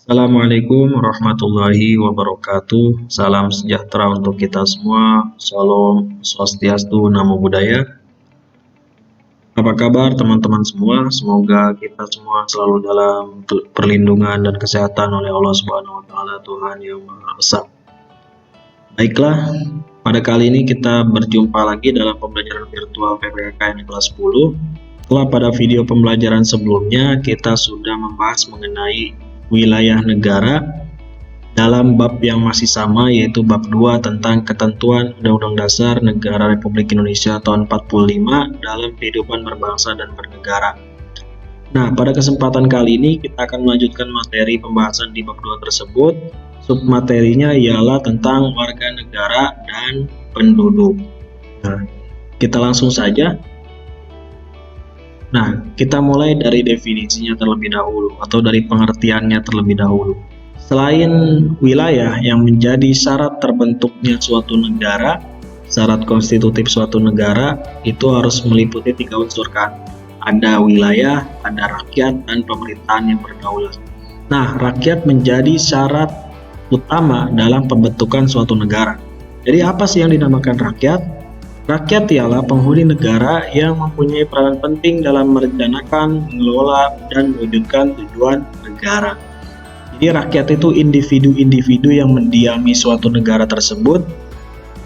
Assalamualaikum warahmatullahi wabarakatuh. Salam sejahtera untuk kita semua. Salam Swastiastu, Namo Buddhaya. Apa kabar teman-teman semua? Semoga kita semua selalu dalam perlindungan dan kesehatan oleh Allah Subhanahu wa taala, Tuhan yang Maha Esa. Baiklah, pada kali ini kita berjumpa lagi dalam pembelajaran virtual PPKN kelas 10. Setelah pada video pembelajaran sebelumnya kita sudah membahas mengenai wilayah negara dalam bab yang masih sama, yaitu bab 2 tentang ketentuan Undang-Undang Dasar Negara Republik Indonesia tahun 45 dalam kehidupan berbangsa dan bernegara. Nah, pada kesempatan kali ini kita akan melanjutkan materi pembahasan di bab 2 tersebut. Submaterinya ialah tentang warga negara dan penduduk. Nah, kita langsung saja. Nah, kita mulai dari definisinya terlebih dahulu atau dari pengertiannya terlebih dahulu. Selain wilayah yang menjadi syarat terbentuknya suatu negara, syarat konstitutif suatu negara itu harus meliputi 3 unsur kan. Ada wilayah, ada rakyat, dan pemerintahan yang berdaulat. Nah, rakyat menjadi syarat utama dalam pembentukan suatu negara. Jadi apa sih yang dinamakan rakyat? Rakyat ialah penghuni negara yang mempunyai peranan penting dalam merencanakan, mengelola, dan mewujudkan tujuan negara. Jadi rakyat itu individu-individu yang mendiami suatu negara tersebut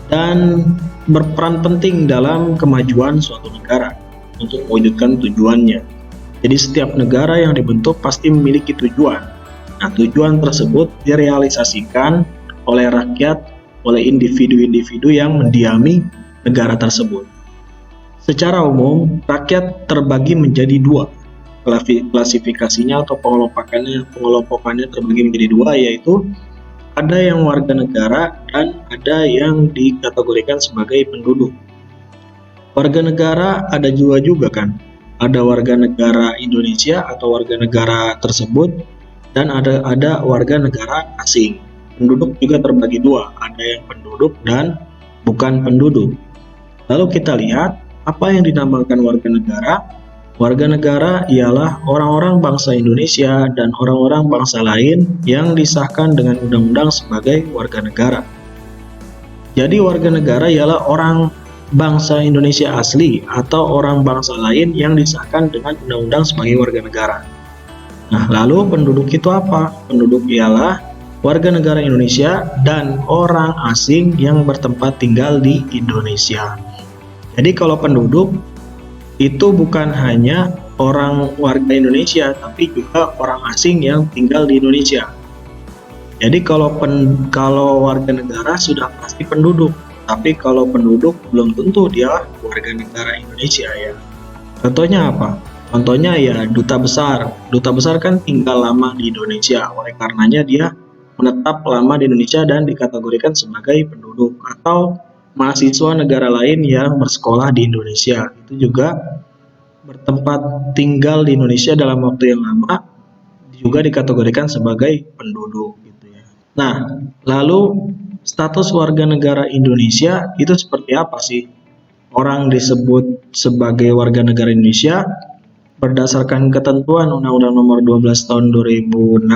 dan berperan penting dalam kemajuan suatu negara untuk mewujudkan tujuannya. Jadi setiap negara yang dibentuk pasti memiliki tujuan. Nah, tujuan tersebut direalisasikan oleh rakyat, oleh individu-individu yang mendiami negara tersebut. Secara umum, rakyat terbagi menjadi 2. Klasifikasinya atau pengelompokannya terbagi menjadi 2, yaitu ada yang warga negara dan ada yang dikategorikan sebagai penduduk. Warga negara ada juga kan. Ada warga negara Indonesia atau warga negara tersebut dan ada warga negara asing. Penduduk juga terbagi 2, ada yang penduduk dan bukan penduduk. Lalu kita lihat apa yang dinamakan warga negara. Warga negara ialah orang-orang bangsa Indonesia dan orang-orang bangsa lain yang disahkan dengan undang-undang sebagai warga negara. Jadi warga negara ialah orang bangsa Indonesia asli atau orang bangsa lain yang disahkan dengan undang-undang sebagai warga negara. Nah, lalu penduduk itu apa? Penduduk ialah warga negara Indonesia dan orang asing yang bertempat tinggal di Indonesia. Jadi kalau penduduk itu bukan hanya orang warga Indonesia, tapi juga orang asing yang tinggal di Indonesia. Jadi kalau warga negara sudah pasti penduduk, tapi kalau penduduk belum tentu dia warga negara Indonesia ya. Contohnya apa? Contohnya ya duta besar. Duta besar kan tinggal lama di Indonesia, oleh karenanya dia menetap lama di Indonesia dan dikategorikan sebagai penduduk. Atau mahasiswa negara lain yang bersekolah di Indonesia itu juga bertempat tinggal di Indonesia dalam waktu yang lama, juga dikategorikan sebagai penduduk gitu ya. Nah, lalu status warga negara Indonesia itu seperti apa sih? Orang disebut sebagai warga negara Indonesia berdasarkan ketentuan Undang-Undang Nomor 12 Tahun 2006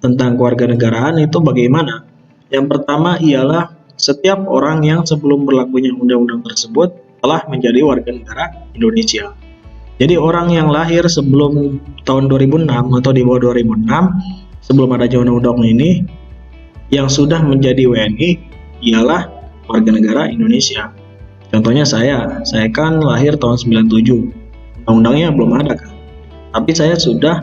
tentang kewarganegaraan itu bagaimana? Yang pertama ialah setiap orang yang sebelum berlakunya undang-undang tersebut telah menjadi warga negara Indonesia. Jadi orang yang lahir sebelum tahun 2006 atau di bawah 2006, sebelum ada undang-undang ini, yang sudah menjadi WNI ialah warga negara Indonesia. Contohnya saya kan lahir tahun 97, undang-undangnya belum ada kan. Tapi saya sudah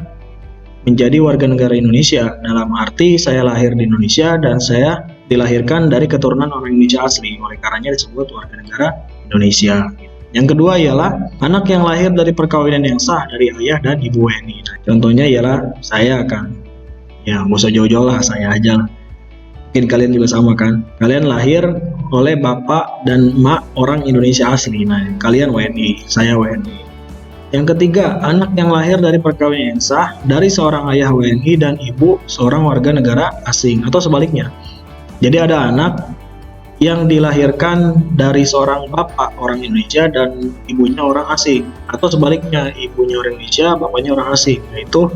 menjadi warga negara Indonesia, dalam arti saya lahir di Indonesia dan saya dilahirkan dari keturunan orang Indonesia asli, oleh karenanya disebut warga negara Indonesia. Yang kedua ialah anak yang lahir dari perkawinan yang sah dari ayah dan ibu WNI. Nah, contohnya ialah saya kan, ya nggak usah jauh-jauh lah, saya aja lah. Mungkin kalian juga sama kan, kalian lahir oleh bapak dan emak orang Indonesia asli, nah kalian WNI, saya WNI. Yang ketiga, anak yang lahir dari perkawinan yang sah dari seorang ayah WNI dan ibu seorang warga negara asing, atau sebaliknya. Jadi ada anak yang dilahirkan dari seorang bapak orang Indonesia dan ibunya orang asing, atau sebaliknya ibunya orang Indonesia, bapaknya orang asing. Nah, itu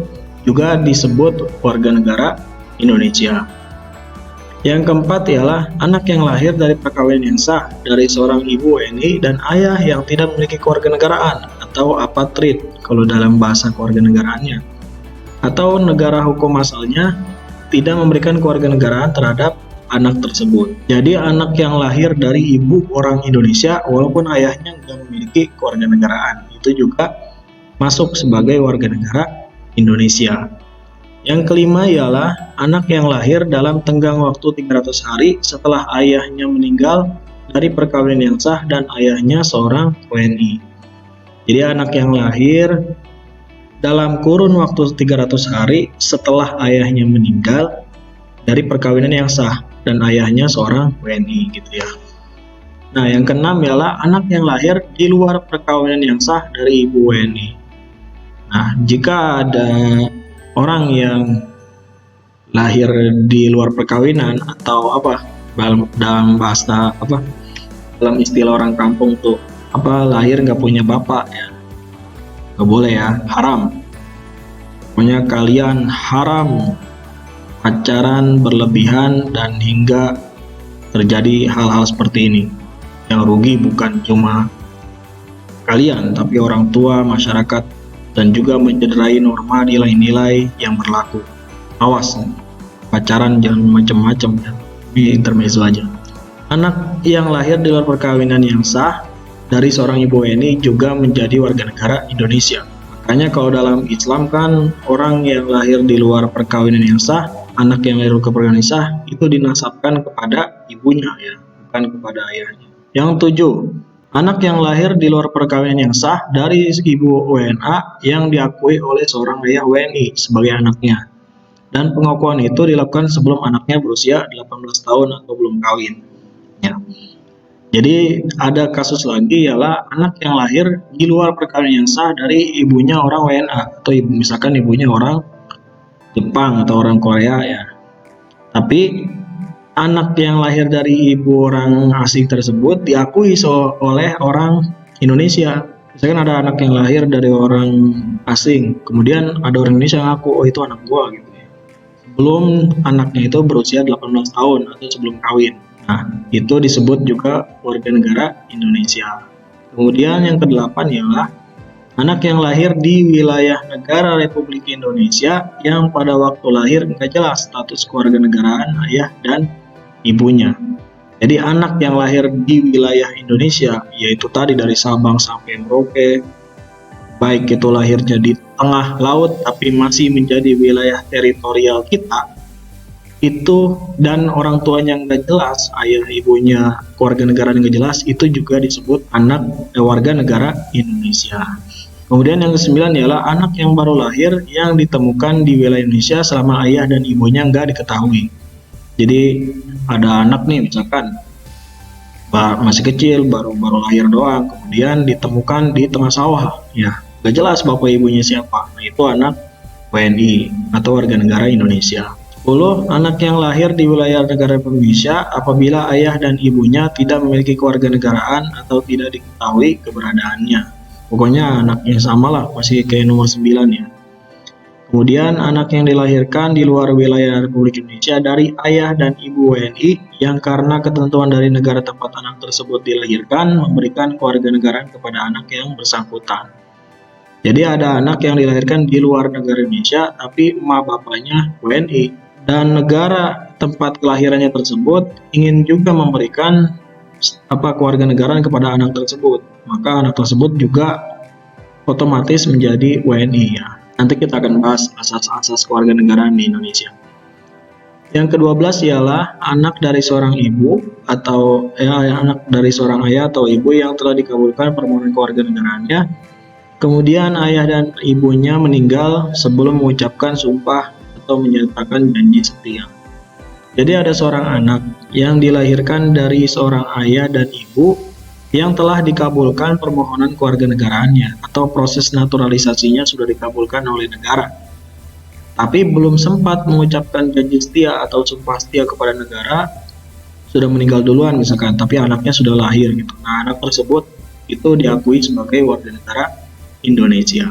juga disebut warga negara Indonesia. Yang keempat ialah anak yang lahir dari perkawinan yang sah dari seorang ibu WNI dan ayah yang tidak memiliki kewarganegaraan atau apatrid kalau dalam bahasa kewarganegaraannya, atau negara hukum asalnya tidak memberikan kewarganegaraan terhadap anak tersebut. Jadi anak yang lahir dari ibu orang Indonesia walaupun ayahnya tidak memiliki kewarganegaraan itu juga masuk sebagai warga negara Indonesia. Yang kelima ialah anak yang lahir dalam tenggang waktu 300 hari setelah ayahnya meninggal dari perkawinan yang sah dan ayahnya seorang WNI. Jadi anak yang lahir dalam kurun waktu 300 hari setelah ayahnya meninggal dari perkawinan yang sah dan ayahnya seorang WNI gitu ya. Nah, yang keenam ialah anak yang lahir di luar perkawinan yang sah dari ibu WNI. Nah, jika ada orang yang lahir di luar perkawinan atau dalam bahasa dalam istilah orang kampung tuh lahir nggak punya bapak ya, nggak boleh ya, haram. Pokoknya kalian haram pacaran berlebihan dan hingga terjadi hal-hal seperti ini. Yang rugi bukan cuma kalian tapi orang tua, masyarakat, dan juga mencederai norma nilai-nilai yang berlaku. Awas, pacaran jangan macam-macam ya. Ini intermezzo aja. Anak yang lahir di luar perkawinan yang sah dari seorang ibu WNI juga menjadi warga negara Indonesia. Makanya kalau dalam Islam kan orang yang lahir di luar perkawinan yang sah, anak yang lahir ke perkawinan yang sah itu dinasabkan kepada ibunya ya, bukan kepada ayahnya. Yang 7, anak yang lahir di luar perkawinan yang sah dari ibu WNA yang diakui oleh seorang ayah WNI sebagai anaknya. Dan pengakuan itu dilakukan sebelum anaknya berusia 18 tahun atau belum kawin. Ya. Jadi ada kasus lagi ialah anak yang lahir di luar perkawinan yang sah dari ibunya orang WNA atau misalkan ibunya orang Jepang atau orang Korea ya. Tapi anak yang lahir dari ibu orang asing tersebut diakui oleh orang Indonesia. Misalkan ada anak yang lahir dari orang asing, kemudian ada orang Indonesia yang ngaku, oh itu anak gua gitu ya. Sebelum anaknya itu berusia 18 tahun atau sebelum kawin. Nah, itu disebut juga warga negara Indonesia. Kemudian yang kedelapan ialah anak yang lahir di wilayah negara Republik Indonesia yang pada waktu lahir nggak jelas status kewarganegaraan ayah dan ibunya. Jadi anak yang lahir di wilayah Indonesia, yaitu tadi dari Sabang sampai Merauke, baik itu lahirnya di tengah laut tapi masih menjadi wilayah teritorial kita, itu dan orang tuanya nggak jelas, ayah ibunya kewarganegaraan nggak jelas, itu juga disebut anak warga negara Indonesia. Kemudian yang ke-9 ialah anak yang baru lahir yang ditemukan di wilayah Indonesia selama ayah dan ibunya nggak diketahui. Jadi ada anak nih misalkan masih kecil, baru lahir doang, kemudian ditemukan di tengah sawah, ya nggak jelas bapak ibunya siapa. Nah, itu anak WNI atau warga negara Indonesia. 10. Anak yang lahir di wilayah negara Indonesia apabila ayah dan ibunya tidak memiliki kewarganegaraan atau tidak diketahui keberadaannya. Pokoknya anaknya samalah, masih kayak nomor 9 ya. Kemudian anak yang dilahirkan di luar wilayah Republik Indonesia dari ayah dan ibu WNI yang karena ketentuan dari negara tempat anak tersebut dilahirkan memberikan kewarganegaraan kepada anak yang bersangkutan. Jadi ada anak yang dilahirkan di luar negara Indonesia tapi emak bapaknya WNI dan negara tempat kelahirannya tersebut ingin juga memberikan kewarganegaraan kepada anak tersebut, maka anak tersebut juga otomatis menjadi WNI ya. Nanti kita akan bahas asas-asas kewarganegaraan di Indonesia. Yang ke-12 ialah anak dari seorang ibu atau anak dari seorang ayah atau ibu yang telah dikabulkan permohonan kewarganegaraannya. Kemudian ayah dan ibunya meninggal sebelum mengucapkan sumpah atau menyatakan janji setia. Jadi ada seorang anak yang dilahirkan dari seorang ayah dan ibu yang telah dikabulkan permohonan kewarganegaraannya atau proses naturalisasinya sudah dikabulkan oleh negara, tapi belum sempat mengucapkan janji setia atau sumpah setia kepada negara, sudah meninggal duluan misalkan, tapi anaknya sudah lahir gitu. Nah, anak tersebut itu diakui sebagai warga negara Indonesia.